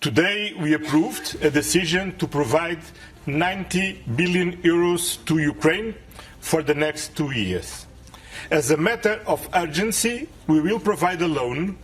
Today we approved a decision to provide 90 billion euros to Ukraine for the next 2 years. As a matter of urgency, we will provide a loan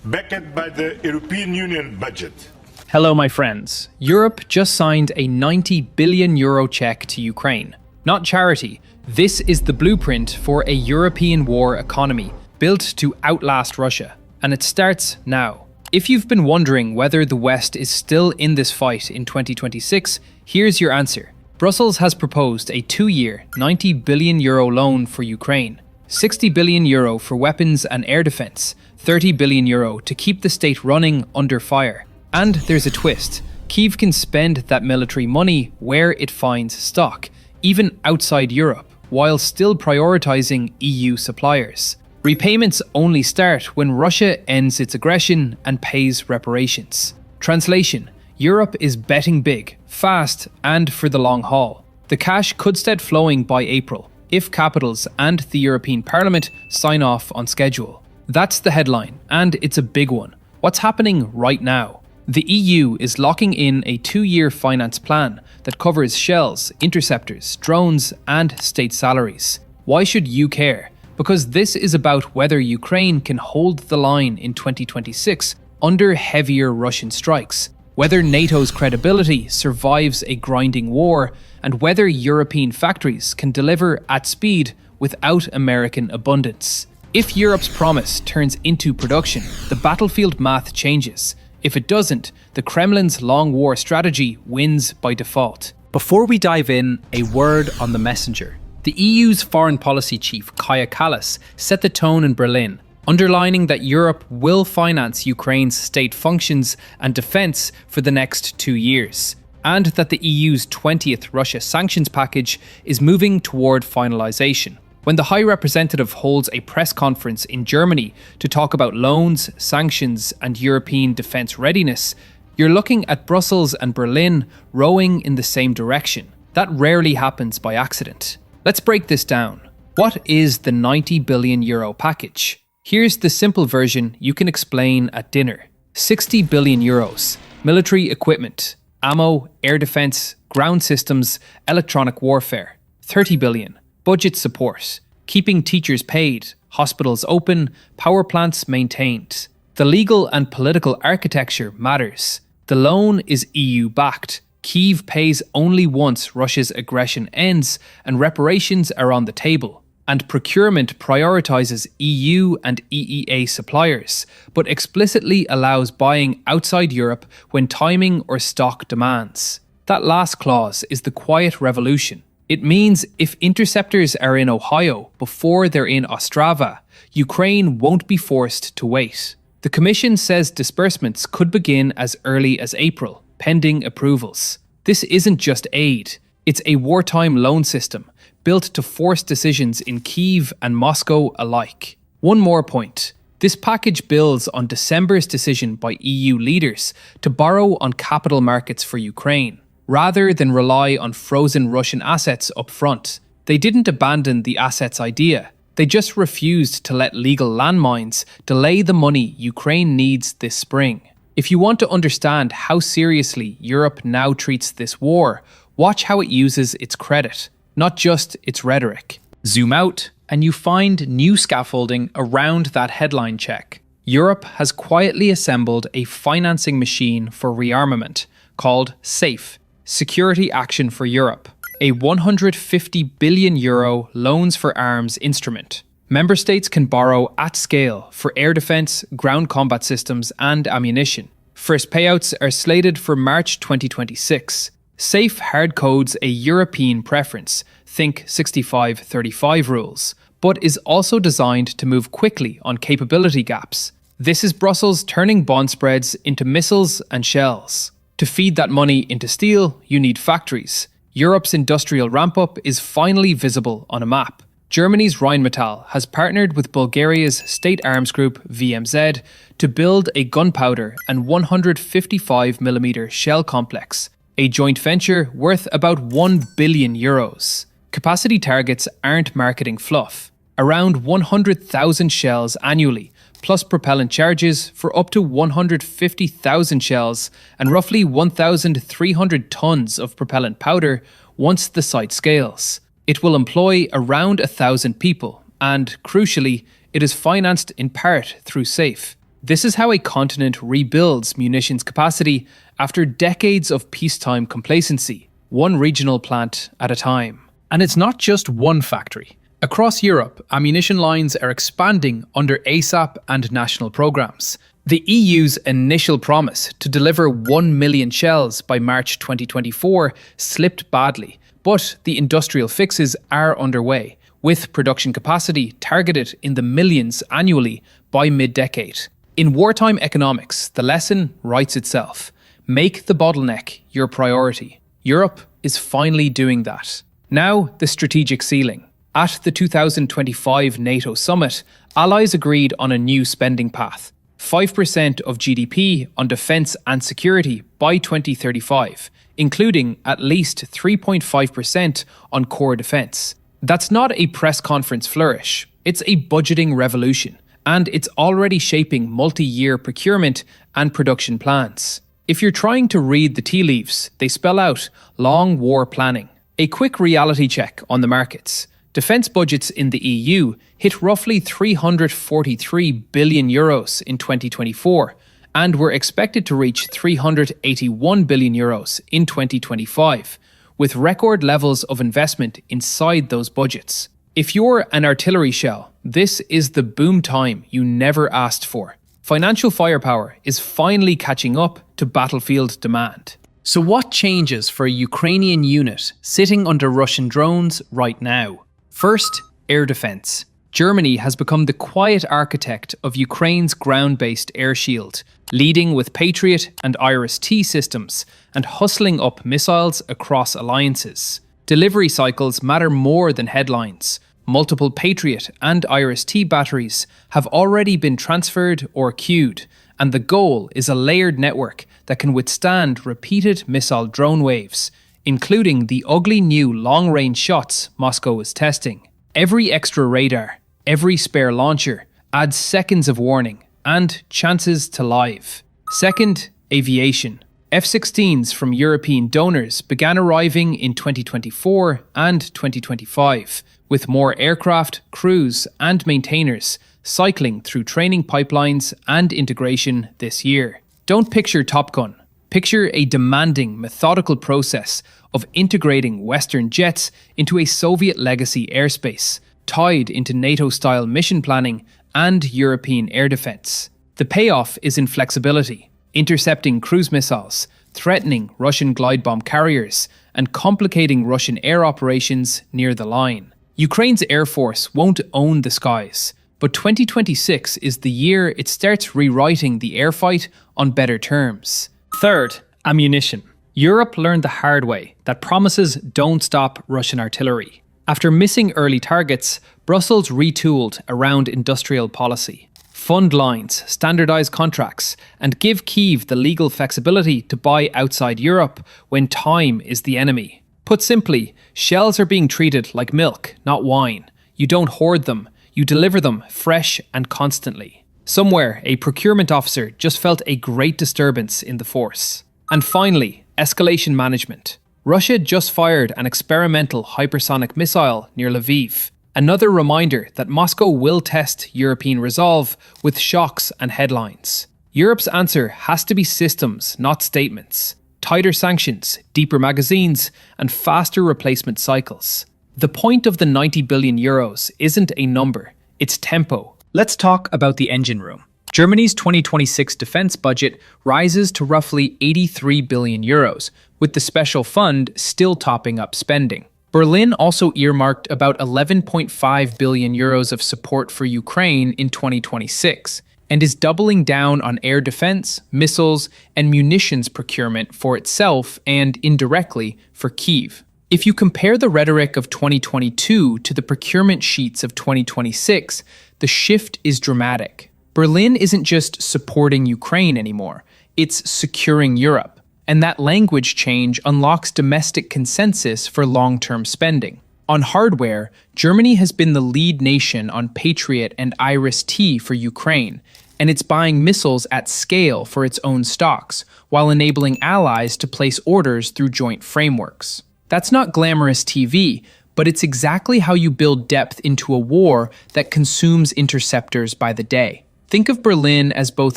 backed by the European Union budget. Hello, my friends. Europe just signed a 90 billion euro check to Ukraine. Not charity. This is the blueprint for a European war economy built to outlast Russia. And it starts now. If you've been wondering whether the West is still in this fight in 2026, here's your answer. Brussels has proposed a 2-year, 90 billion euro loan for Ukraine. 60 billion euro for weapons and air defense, 30 billion euro to keep the state running under fire. And there's a twist. Kyiv can spend that military money where it finds stock, even outside Europe, while still prioritizing EU suppliers. Repayments only start when Russia ends its aggression and pays reparations. Translation: Europe is betting big, fast, and for the long haul. The cash could start flowing by April, if capitals and the European Parliament sign off on schedule. That's the headline, and it's a big one. What's happening right now? The EU is locking in a 2-year finance plan that covers shells, interceptors, drones, and state salaries. Why should you care? Because this is about whether Ukraine can hold the line in 2026 under heavier Russian strikes, whether NATO's credibility survives a grinding war, and whether European factories can deliver at speed without American abundance. If Europe's promise turns into production, the battlefield math changes. If it doesn't, the Kremlin's long war strategy wins by default. Before we dive in, a word on the messenger. The EU's foreign policy chief, Kaja Kallas, set the tone in Berlin, underlining that Europe will finance Ukraine's state functions and defense for the next 2 years, and that the EU's 20th Russia sanctions package is moving toward finalization. When the High Representative holds a press conference in Germany to talk about loans, sanctions, and European defense readiness, you're looking at Brussels and Berlin rowing in the same direction. That rarely happens by accident. Let's break this down. What is the 90 billion euro package? Here's the simple version you can explain at dinner. 60 billion euros, military equipment, ammo, air defense, ground systems, electronic warfare. 30 billion, budget support, keeping teachers paid, hospitals open, power plants maintained. The legal and political architecture matters. The loan is EU-backed. Kyiv pays only once Russia's aggression ends and reparations are on the table. And procurement prioritizes EU and EEA suppliers, but explicitly allows buying outside Europe when timing or stock demands. That last clause is the quiet revolution. It means if interceptors are in Ohio before they're in Ostrava, Ukraine won't be forced to wait. The Commission says disbursements could begin as early as April, pending approvals. This isn't just aid, it's a wartime loan system built to force decisions in Kyiv and Moscow alike. One more point. This package builds on December's decision by EU leaders to borrow on capital markets for Ukraine, rather than rely on frozen Russian assets up front. They didn't abandon the assets idea. They just refused to let legal landmines delay the money Ukraine needs this spring. If you want to understand how seriously Europe now treats this war, watch how it uses its credit, not just its rhetoric. Zoom out, and you find new scaffolding around that headline check. Europe has quietly assembled a financing machine for rearmament called SAFE, Security Action for Europe, a 150 billion euro loans for arms instrument. Member states can borrow at scale for air defense, ground combat systems, and ammunition. First payouts are slated for March 2026. SAFE hard-codes a European preference, think 65-35 rules, but is also designed to move quickly on capability gaps. This is Brussels turning bond spreads into missiles and shells. To feed that money into steel, you need factories. Europe's industrial ramp-up is finally visible on a map. Germany's Rheinmetall has partnered with Bulgaria's state arms group VMZ to build a gunpowder and 155mm shell complex, a joint venture worth about 1 billion euros. Capacity targets aren't marketing fluff. Around 100,000 shells annually plus propellant charges for up to 150,000 shells and roughly 1,300 tons of propellant powder once the site scales. It will employ around 1,000 people, and crucially, it is financed in part through SAFE. This is how a continent rebuilds munitions capacity after decades of peacetime complacency, one regional plant at a time. And it's not just one factory. Across Europe, ammunition lines are expanding under ASAP and national programs. The EU's initial promise to deliver 1 million shells by March 2024 slipped badly, but the industrial fixes are underway, with production capacity targeted in the millions annually by mid-decade. In wartime economics, the lesson writes itself. Make the bottleneck your priority. Europe is finally doing that. Now, the strategic ceiling. At the 2025 NATO summit, allies agreed on a new spending path. 5% of GDP on defence and security by 2035, including at least 3.5% on core defence. That's not a press conference flourish, it's a budgeting revolution, and it's already shaping multi-year procurement and production plans. If you're trying to read the tea leaves, they spell out long war planning. A quick reality check on the markets. Defence budgets in the EU hit roughly 343 billion euros in 2024 and were expected to reach 381 billion euros in 2025, with record levels of investment inside those budgets. If you're an artillery shell, this is the boom time you never asked for. Financial firepower is finally catching up to battlefield demand. So what changes for a Ukrainian unit sitting under Russian drones right now? First, air defence. Germany has become the quiet architect of Ukraine's ground-based air shield, leading with Patriot and Iris-T systems and hustling up missiles across alliances. Delivery cycles matter more than headlines. Multiple Patriot and Iris-T batteries have already been transferred or queued, and the goal is a layered network that can withstand repeated missile drone waves, including the ugly new long-range shots Moscow is testing. Every extra radar, every spare launcher adds seconds of warning and chances to live. Second, aviation. F-16s from European donors began arriving in 2024 and 2025, with more aircraft, crews, and maintainers cycling through training pipelines and integration this year. Don't picture Top Gun. Picture a demanding, methodical process of integrating Western jets into a Soviet legacy airspace, tied into NATO-style mission planning and European air defense. The payoff is in flexibility, intercepting cruise missiles, threatening Russian glide bomb carriers, and complicating Russian air operations near the line. Ukraine's air force won't own the skies, but 2026 is the year it starts rewriting the air fight on better terms. Third, ammunition. Europe learned the hard way that promises don't stop Russian artillery. After missing early targets, Brussels retooled around industrial policy. Fund lines, standardise contracts, and give Kyiv the legal flexibility to buy outside Europe when time is the enemy. Put simply, shells are being treated like milk, not wine. You don't hoard them, you deliver them fresh and constantly. Somewhere, a procurement officer just felt a great disturbance in the force. And finally, escalation management. Russia just fired an experimental hypersonic missile near Lviv. Another reminder that Moscow will test European resolve with shocks and headlines. Europe's answer has to be systems, not statements. Tighter sanctions, deeper magazines, and faster replacement cycles. The point of the 90 billion euros isn't a number, it's tempo. Let's talk about the engine room. Germany's 2026 defense budget rises to roughly 83 billion euros, with the special fund still topping up spending. Berlin also earmarked about 11.5 billion euros of support for Ukraine in 2026, and is doubling down on air defense, missiles, and munitions procurement for itself and indirectly for Kyiv. If you compare the rhetoric of 2022 to the procurement sheets of 2026, the shift is dramatic. Berlin isn't just supporting Ukraine anymore, it's securing Europe. And that language change unlocks domestic consensus for long-term spending. On hardware, Germany has been the lead nation on Patriot and Iris-T for Ukraine, and it's buying missiles at scale for its own stocks, while enabling allies to place orders through joint frameworks. That's not glamorous TV, but it's exactly how you build depth into a war that consumes interceptors by the day. Think of Berlin as both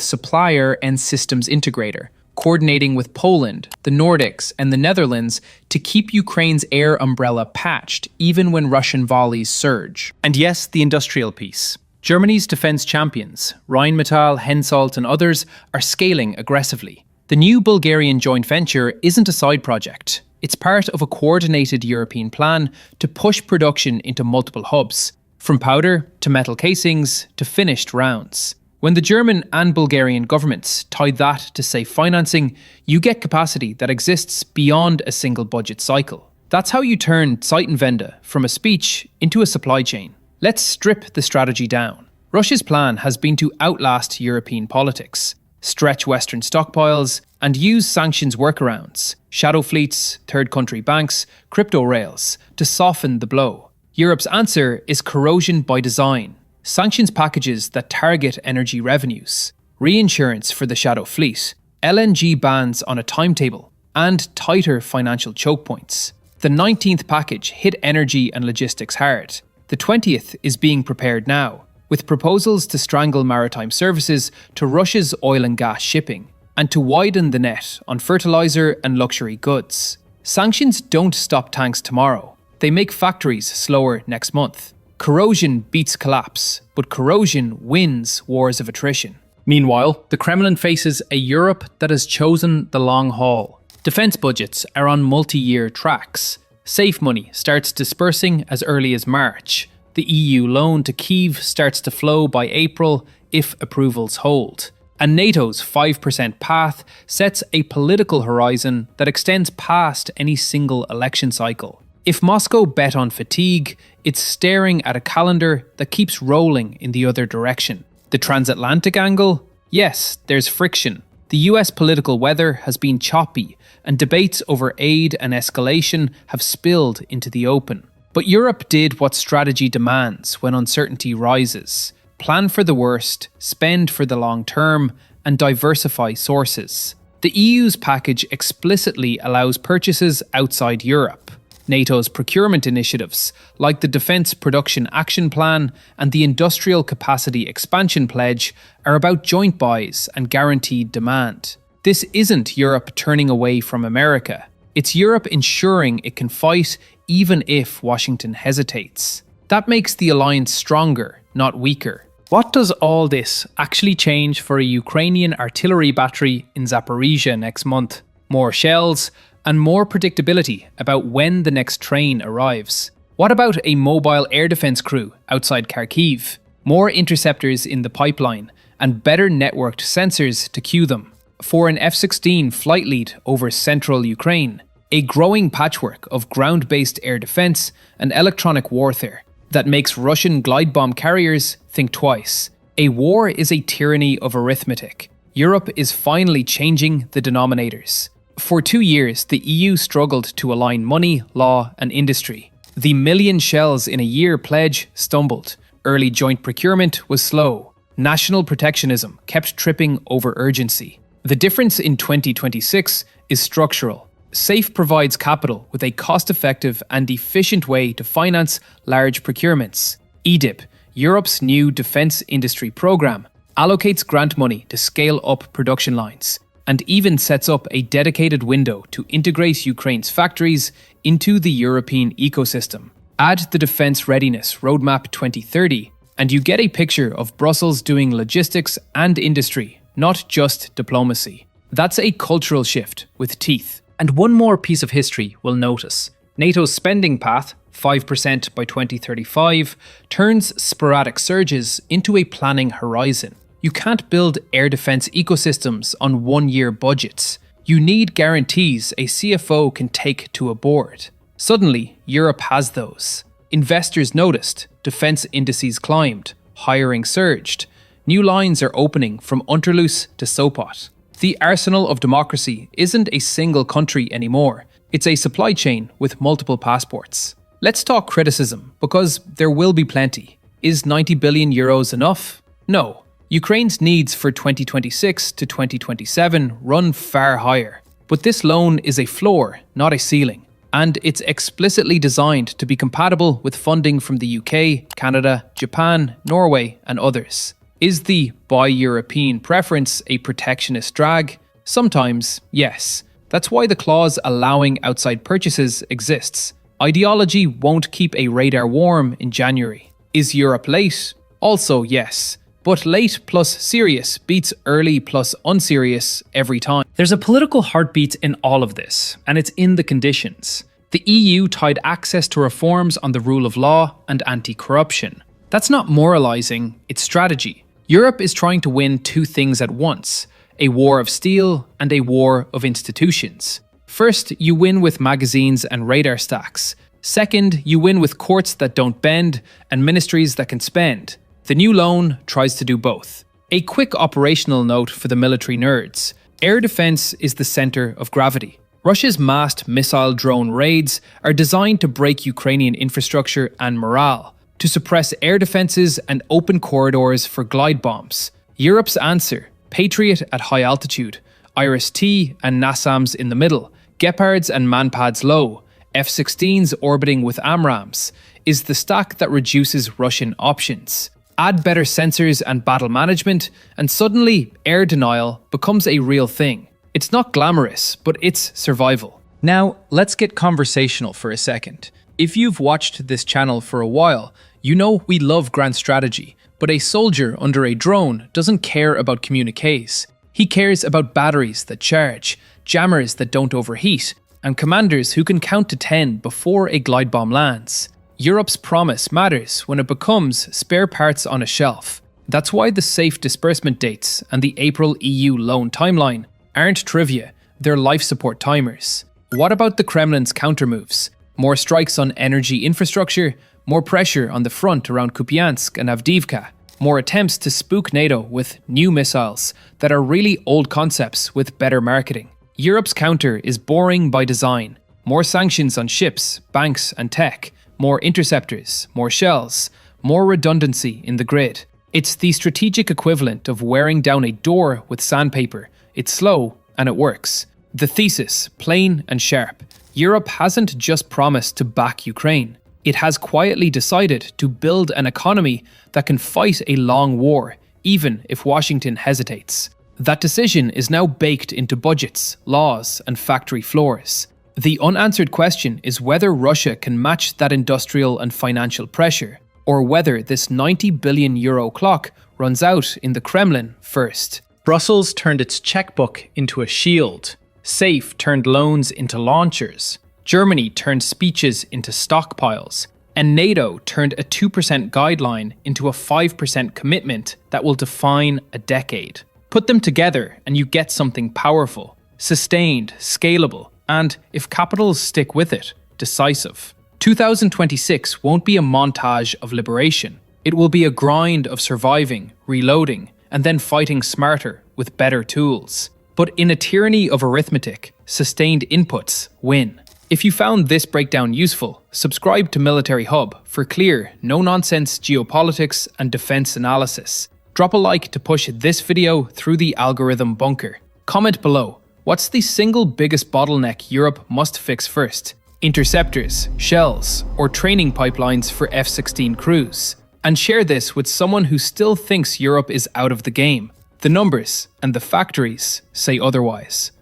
supplier and systems integrator, coordinating with Poland, the Nordics, and the Netherlands to keep Ukraine's air umbrella patched, even when Russian volleys surge. And yes, the industrial piece. Germany's defense champions, Rheinmetall, Hensoldt, and others, are scaling aggressively. The new Bulgarian joint venture isn't a side project. It's part of a coordinated European plan to push production into multiple hubs, from powder to metal casings to finished rounds. When the German and Bulgarian governments tie that to safe financing, you get capacity that exists beyond a single budget cycle. That's how you turn Zeitenwende from a speech into a supply chain. Let's strip the strategy down. Russia's plan has been to outlast European politics, stretch Western stockpiles, and use sanctions workarounds, shadow fleets, third country banks, crypto rails, to soften the blow. Europe's answer is corrosion by design. Sanctions packages that target energy revenues, reinsurance for the shadow fleet, LNG bans on a timetable, and tighter financial choke points. The 19th package hit energy and logistics hard. The 20th is being prepared now, with proposals to strangle maritime services to Russia's oil and gas shipping, and to widen the net on fertilizer and luxury goods. Sanctions don't stop tanks tomorrow. They make factories slower next month. Corrosion beats collapse, but corrosion wins wars of attrition. Meanwhile, the Kremlin faces a Europe that has chosen the long haul. Defense budgets are on multi-year tracks. Safe money starts dispersing as early as March. The EU loan to Kyiv starts to flow by April if approvals hold. And NATO's 5% path sets a political horizon that extends past any single election cycle. If Moscow bet on fatigue, it's staring at a calendar that keeps rolling in the other direction. The transatlantic angle? Yes, there's friction. The US political weather has been choppy, and debates over aid and escalation have spilled into the open. But Europe did what strategy demands when uncertainty rises. Plan for the worst, spend for the long term, and diversify sources. The EU's package explicitly allows purchases outside Europe. NATO's procurement initiatives, like the Defence Production Action Plan and the Industrial Capacity Expansion Pledge, are about joint buys and guaranteed demand. This isn't Europe turning away from America. It's Europe ensuring it can fight even if Washington hesitates. That makes the alliance stronger, not weaker. What does all this actually change for a Ukrainian artillery battery in Zaporizhia next month? More shells, and more predictability about when the next train arrives. What about a mobile air defense crew outside Kharkiv? More interceptors in the pipeline, and better networked sensors to cue them. For an F-16 flight lead over central Ukraine, a growing patchwork of ground-based air defense and electronic warfare that makes Russian glide bomb carriers think twice. A war is a tyranny of arithmetic. Europe is finally changing the denominators. For 2 years, the EU struggled to align money, law, and industry. The million shells in a year pledge stumbled. Early joint procurement was slow. National protectionism kept tripping over urgency. The difference in 2026 is structural. SAFE provides capital with a cost-effective and efficient way to finance large procurements. EDIP, Europe's new defense industry program, allocates grant money to scale up production lines, and even sets up a dedicated window to integrate Ukraine's factories into the European ecosystem. Add the Defence Readiness Roadmap 2030, and you get a picture of Brussels doing logistics and industry, not just diplomacy. That's a cultural shift with teeth. And one more piece of history we'll notice. NATO's spending path, 5% by 2035, turns sporadic surges into a planning horizon. You can't build air defense ecosystems on one-year budgets. You need guarantees a CFO can take to a board. Suddenly, Europe has those. Investors noticed, defense indices climbed, hiring surged. New lines are opening from Unterlüß to Sopot. The arsenal of democracy isn't a single country anymore. It's a supply chain with multiple passports. Let's talk criticism, because there will be plenty. Is 90 billion euros enough? No. Ukraine's needs for 2026 to 2027 run far higher. But this loan is a floor, not a ceiling. And it's explicitly designed to be compatible with funding from the UK, Canada, Japan, Norway, and others. Is the Buy European preference a protectionist drag? Sometimes, yes. That's why the clause allowing outside purchases exists. Ideology won't keep a radar warm in January. Is Europe late? Also yes. But late plus serious beats early plus unserious every time. There's a political heartbeat in all of this, and it's in the conditions. The EU tied access to reforms on the rule of law and anti-corruption. That's not moralizing, it's strategy. Europe is trying to win two things at once: a war of steel and a war of institutions. First, you win with magazines and radar stacks. Second, you win with courts that don't bend and ministries that can spend. The new loan tries to do both. A quick operational note for the military nerds. Air defense is the center of gravity. Russia's massed missile drone raids are designed to break Ukrainian infrastructure and morale, to suppress air defenses and open corridors for glide bombs. Europe's answer: Patriot at high altitude, Iris-T and NASAMS in the middle, Gepards and Manpads low, F-16s orbiting with AMRAAMs, is the stack that reduces Russian options. Add better sensors and battle management, and suddenly air denial becomes a real thing. It's not glamorous, but it's survival. Now, let's get conversational for a second. If you've watched this channel for a while, you know we love grand strategy, but a soldier under a drone doesn't care about communiques. He cares about batteries that charge, jammers that don't overheat, and commanders who can count to 10 before a glide bomb lands. Europe's promise matters when it becomes spare parts on a shelf. That's why the safe disbursement dates and the April EU loan timeline aren't trivia, they're life support timers. What about the Kremlin's countermoves? More strikes on energy infrastructure, more pressure on the front around Kupiansk and Avdiivka, more attempts to spook NATO with new missiles that are really old concepts with better marketing. Europe's counter is boring by design. More sanctions on ships, banks and tech, more interceptors, more shells, more redundancy in the grid. It's the strategic equivalent of wearing down a door with sandpaper. It's slow and it works. The thesis, plain and sharp. Europe hasn't just promised to back Ukraine. It has quietly decided to build an economy that can fight a long war, even if Washington hesitates. That decision is now baked into budgets, laws, and factory floors. The unanswered question is whether Russia can match that industrial and financial pressure, or whether this 90 billion euro clock runs out in the Kremlin first. Brussels turned its checkbook into a shield. SAFE turned loans into launchers. Germany turned speeches into stockpiles. And NATO turned a 2% guideline into a 5% commitment that will define a decade. Put them together and you get something powerful, sustained, scalable, and, if capitals stick with it, decisive. 2026 won't be a montage of liberation. It will be a grind of surviving, reloading, and then fighting smarter with better tools. But in a tyranny of arithmetic, sustained inputs win. If you found this breakdown useful, subscribe to MilitaryHub for clear, no-nonsense geopolitics and defense analysis. Drop a like to push this video through the algorithm bunker. Comment below, what's the single biggest bottleneck Europe must fix first? Interceptors, shells, or training pipelines for F-16 crews? And share this with someone who still thinks Europe is out of the game. The numbers and the factories say otherwise.